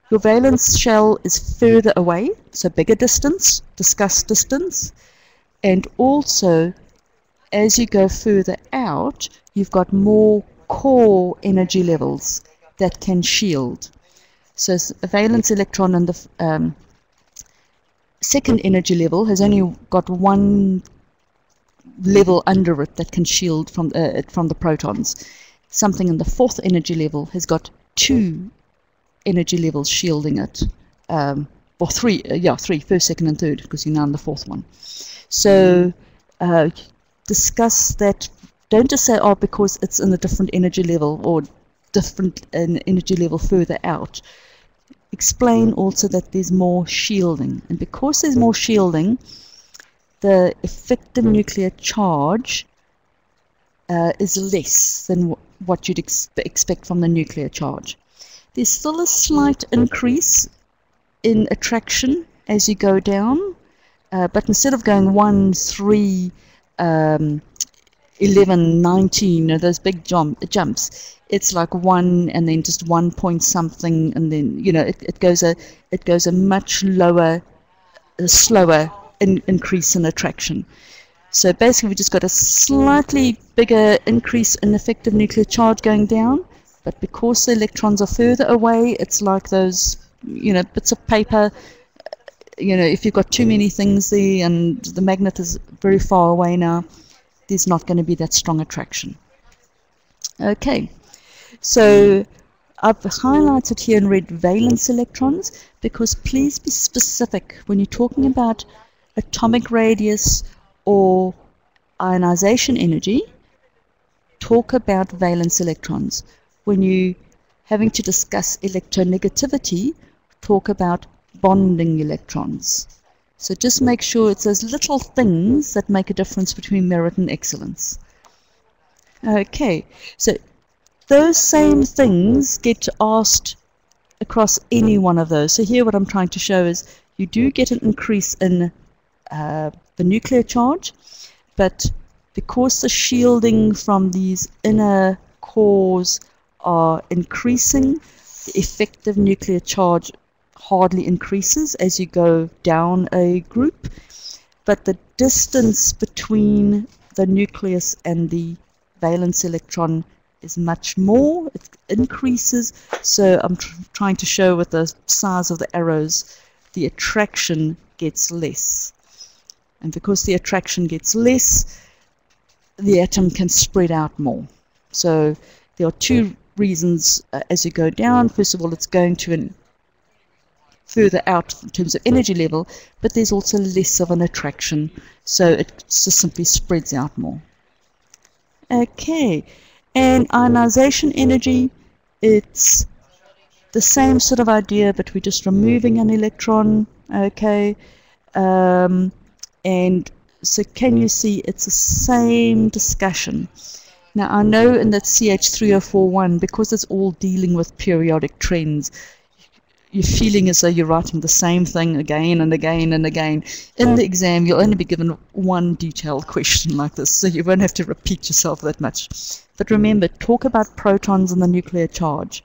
[SPEAKER 1] Your valence shell is further away, so bigger distance, discuss distance, and also as you go further out, you've got more core energy levels that can shield. So a valence electron in the second energy level has only got 1 level under it that can shield from the protons. Something in the 4th energy level has got 2 energy levels shielding it, or 3, 3, first, second, and third, because you're now in the 4th one. So discuss that. Don't just say, oh, because it's in a different energy level or different energy level further out. Explain also that there's more shielding, and because there's more shielding, the effective nuclear charge is less than what you'd expect from the nuclear charge. There's still a slight increase in attraction as you go down, but instead of going 1, 3, 11, 19, those big jumps, it's like 1 and then just 1 point something, and then it goes a much lower, slower increase in attraction. So basically, we just got a slightly bigger increase in effective nuclear charge going down. But because the electrons are further away, it's like those, bits of paper. If you've got too many things there and the magnet is very far away now, there's not going to be that strong attraction. Okay, so I've highlighted here in red valence electrons because please be specific when you're talking about atomic radius or ionization energy. Talk about valence electrons. When you're having to discuss electronegativity, talk about bonding electrons. So just make sure it's those little things that make a difference between merit and excellence. Okay, so those same things get asked across any one of those. So here what I'm trying to show is you do get an increase in the nuclear charge, but because the shielding from these inner cores are increasing, the effective nuclear charge hardly increases as you go down a group, but the distance between the nucleus and the valence electron is much more. It increases. So I'm trying to show with the size of the arrows, the attraction gets less. And because the attraction gets less, the atom can spread out more. So there are 2 reasons as you go down. First of all, it's going to further out in terms of energy level, but there's also less of an attraction, so it just simply spreads out more. Okay, and ionization energy, it's the same sort of idea, but we're just removing an electron. Okay, and so can you see it's the same discussion. Now I know in that CH3041, because it's all dealing with periodic trends, you're feeling as though you're writing the same thing again and again and again. In the exam, you'll only be given one detailed question like this, so you won't have to repeat yourself that much. But remember, talk about protons and the nuclear charge.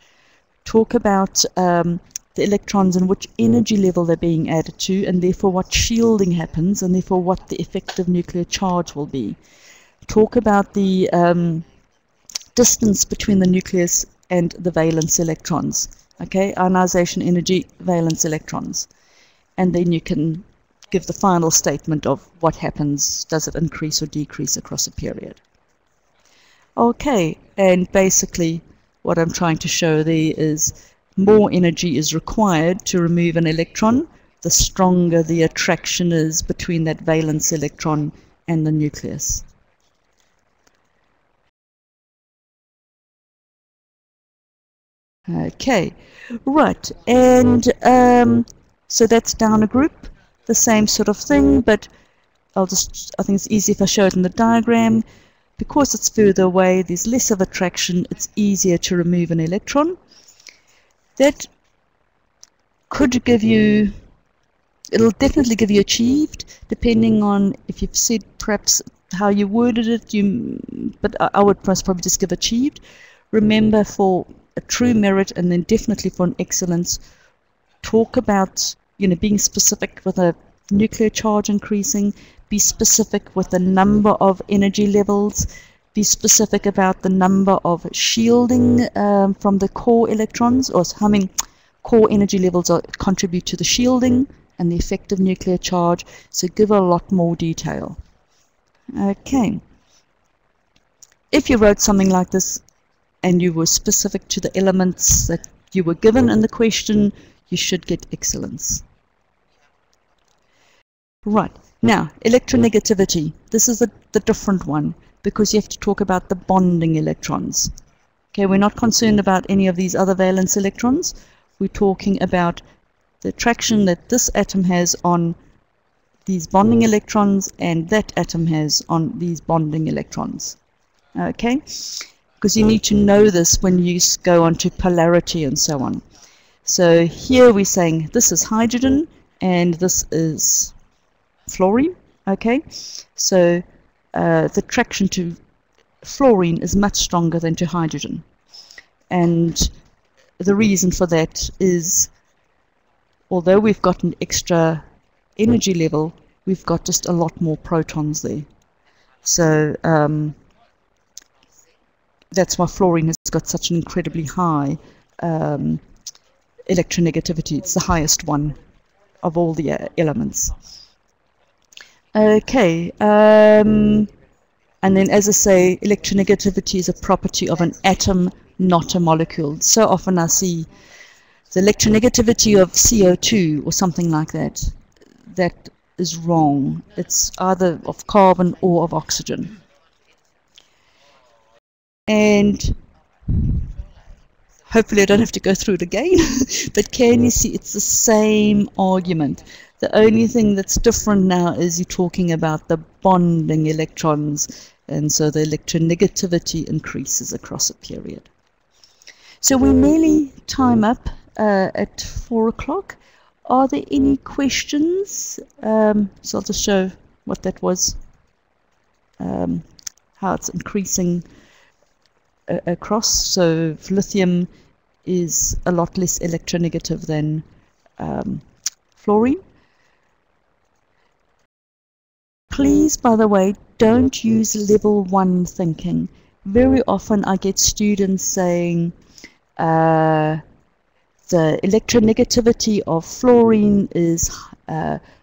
[SPEAKER 1] Talk about the electrons and which energy level they're being added to, and therefore what shielding happens, and therefore what the effective nuclear charge will be. Talk about the distance between the nucleus and the valence electrons. Okay, ionization energy, valence electrons. And then you can give the final statement of what happens. Does it increase or decrease across a period? Okay, and basically what I'm trying to show there is more energy is required to remove an electron, the stronger the attraction is between that valence electron and the nucleus. Okay, right, and so that's down a group, the same sort of thing, but I think it's easy if I show it in the diagram. Because it's further away, there's less of attraction, it's easier to remove an electron. That could give you, it'll definitely give you achieved, depending on if you've said perhaps how you worded it, but I would probably just give achieved. Remember, for a true merit and then definitely for an excellence, talk about, being specific with a nuclear charge increasing, be specific with the number of energy levels, be specific about the number of shielding from the core electrons, or how many core energy levels contribute to the shielding and the effective nuclear charge. So give a lot more detail. Okay. If you wrote something like this and you were specific to the elements that you were given in the question, you should get excellence. Right, now electronegativity. This is the different one, because you have to talk about the bonding electrons. Okay, we're not concerned about any of these other valence electrons. We're talking about the attraction that this atom has on these bonding electrons and that atom has on these bonding electrons. Okay, because you need to know this when you go on to polarity and so on. So here we're saying this is hydrogen and this is fluorine. Okay, so the attraction to fluorine is much stronger than to hydrogen, and the reason for that is, although we've got an extra energy level, we've got just a lot more protons there. So that's why fluorine has got such an incredibly high electronegativity. It's the highest one of all the elements. Okay, and then, as I say, electronegativity is a property of an atom, not a molecule. So often I see the electronegativity of CO2 or something like that. That is wrong. It's either of carbon or of oxygen. And hopefully I don't have to go through it again, but can you see it's the same argument? The only thing that's different now is you're talking about the bonding electrons, and so the electronegativity increases across a period. So we nearly time up at 4 o'clock. Are there any questions? So I'll just show what that was, how it's increasing across. So lithium is a lot less electronegative than fluorine. Please, by the way, don't use level 1 thinking. Very often I get students saying the electronegativity of fluorine is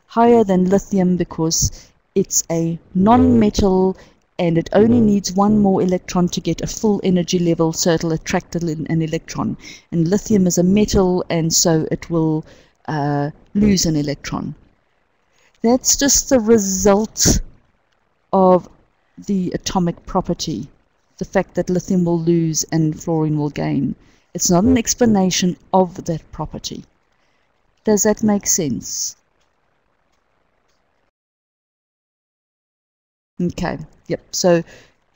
[SPEAKER 1] higher than lithium because it's a non-metal and it only needs one more electron to get a full energy level, so it'll attract an electron. And lithium is a metal, and so it will lose an electron. That's just the result of the atomic property, the fact that lithium will lose and fluorine will gain. It's not an explanation of that property. Does that make sense? Okay, yep. So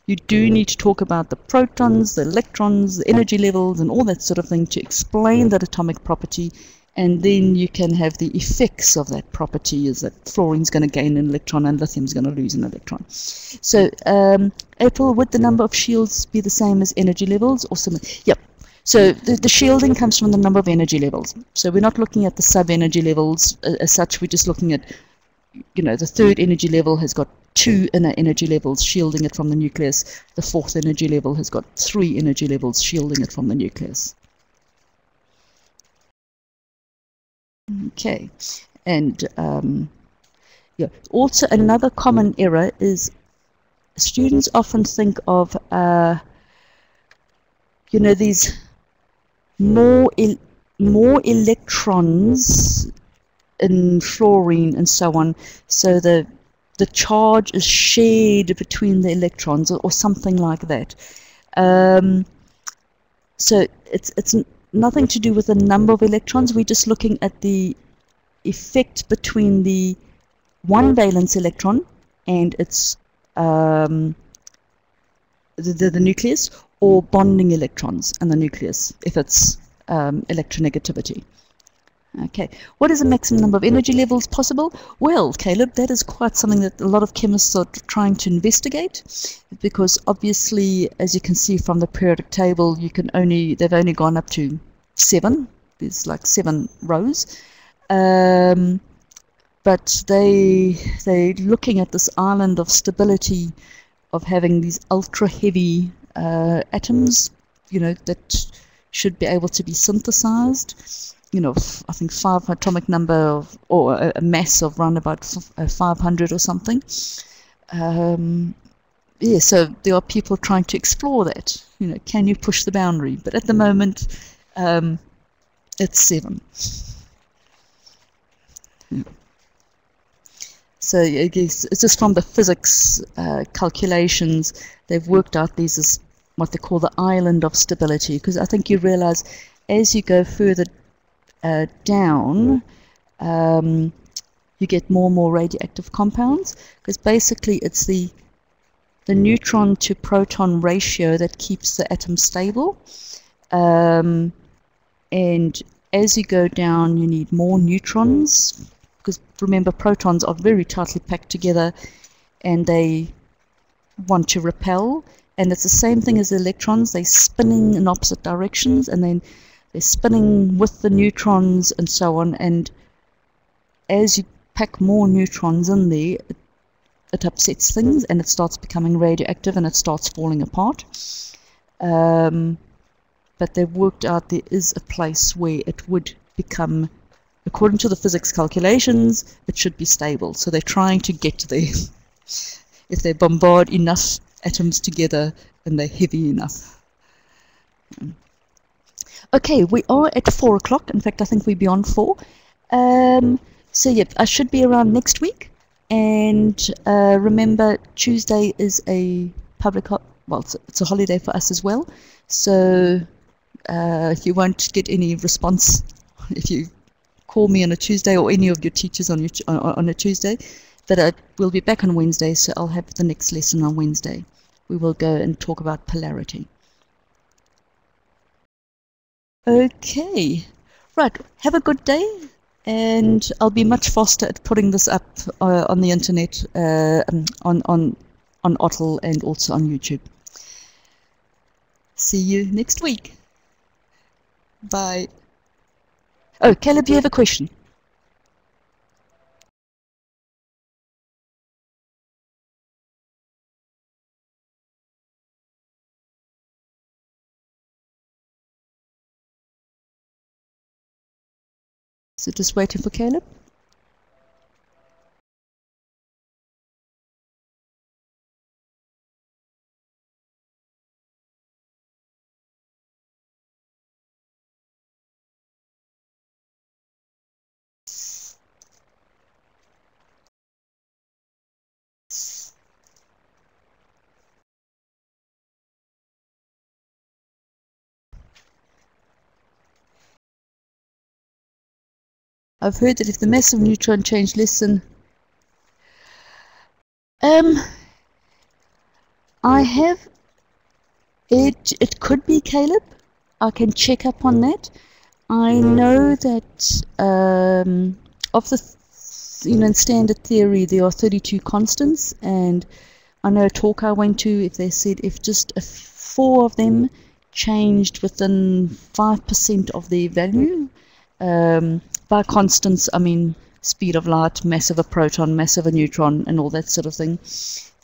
[SPEAKER 1] you do need to talk about the protons, the electrons, the energy levels, and all that sort of thing to explain that atomic property. And then you can have the effects of that property, is that fluorine's going to gain an electron and lithium's going to lose an electron. So, April, would the number of shields be the same as energy levels or similar? Yep. So the shielding comes from the number of energy levels. So we're not looking at the sub-energy levels as such. We're just looking at, the third energy level has got 2 inner energy levels shielding it from the nucleus. The fourth energy level has got 3 energy levels shielding it from the nucleus. Okay, and yeah. Also, another common error is students often think of these more electrons in fluorine and so on, so the charge is shared between the electrons or something like that. So it's nothing to do with the number of electrons. We're just looking at the effect between the one valence electron and its the nucleus, or bonding electrons and the nucleus if it's electronegativity. Okay, what is the maximum number of energy levels possible? Well, Caleb, that is quite something that a lot of chemists are trying to investigate, because obviously, as you can see from the periodic table, they've only gone up to 7. There's like 7 rows. But they're looking at this island of stability of having these ultra heavy atoms, that should be able to be synthesized. I think 5 atomic number or a mass of around about 500 or something. Yeah, so there are people trying to explore that. Can you push the boundary? But at the moment, it's 7. Yeah. So I guess it's just from the physics calculations, they've worked out these as what they call the island of stability, because I think you realize as you go further down, you get more and more radioactive compounds, because basically it's the neutron to proton ratio that keeps the atom stable. And as you go down, you need more neutrons, because remember, protons are very tightly packed together and they want to repel. And it's the same thing as the electrons. They're spinning in opposite directions, and then they're spinning with the neutrons and so on. And as you pack more neutrons in there, it upsets things and it starts becoming radioactive and it starts falling apart. But they've worked out there is a place where it would become, according to the physics calculations, it should be stable. So they're trying to get there. If they bombard enough atoms together and they're heavy enough. Okay, we are at 4 o'clock. In fact, I think we're beyond 4. So yep, I should be around next week. And remember, Tuesday is a public it's a holiday for us as well. So you won't get any response if you call me on a Tuesday, or any of your teachers on a Tuesday. But I will be back on Wednesday, so I'll have the next lesson on Wednesday. We will go and talk about polarity. Okay, right, have a good day, and I'll be much faster at putting this up on the internet, on OTL and also on YouTube. See you next week. Bye. Oh, Caleb, you have a question? So just waiting for Caleb. I've heard that if the mass of neutron change less than... I have... It could be, Caleb. I can check up on that. I know that of the... in standard theory there are 32 constants, and I know a talk I went to, if they said if just 4 of them changed within 5% of their value, by constants, I mean speed of light, mass of a proton, mass of a neutron, and all that sort of thing,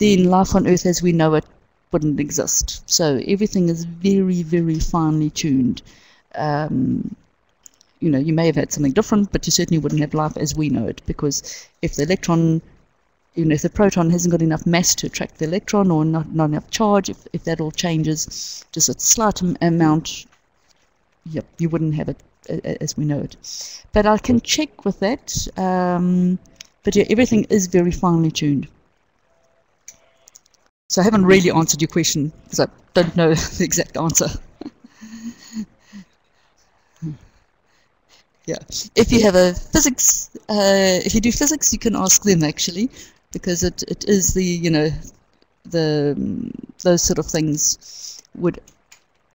[SPEAKER 1] then life on Earth as we know it wouldn't exist. So everything is very, very finely tuned. You may have had something different, but you certainly wouldn't have life as we know it, because if the electron, if the proton hasn't got enough mass to attract the electron, or not enough charge, if that all changes just a slight amount, yep, you wouldn't have it as we know it. But I can check with that. But yeah, everything is very finely tuned. So I haven't really answered your question, because I don't know the exact answer. Yeah. If you have a physics, if you do physics, you can ask them actually, because it is the, you know, the those sort of things would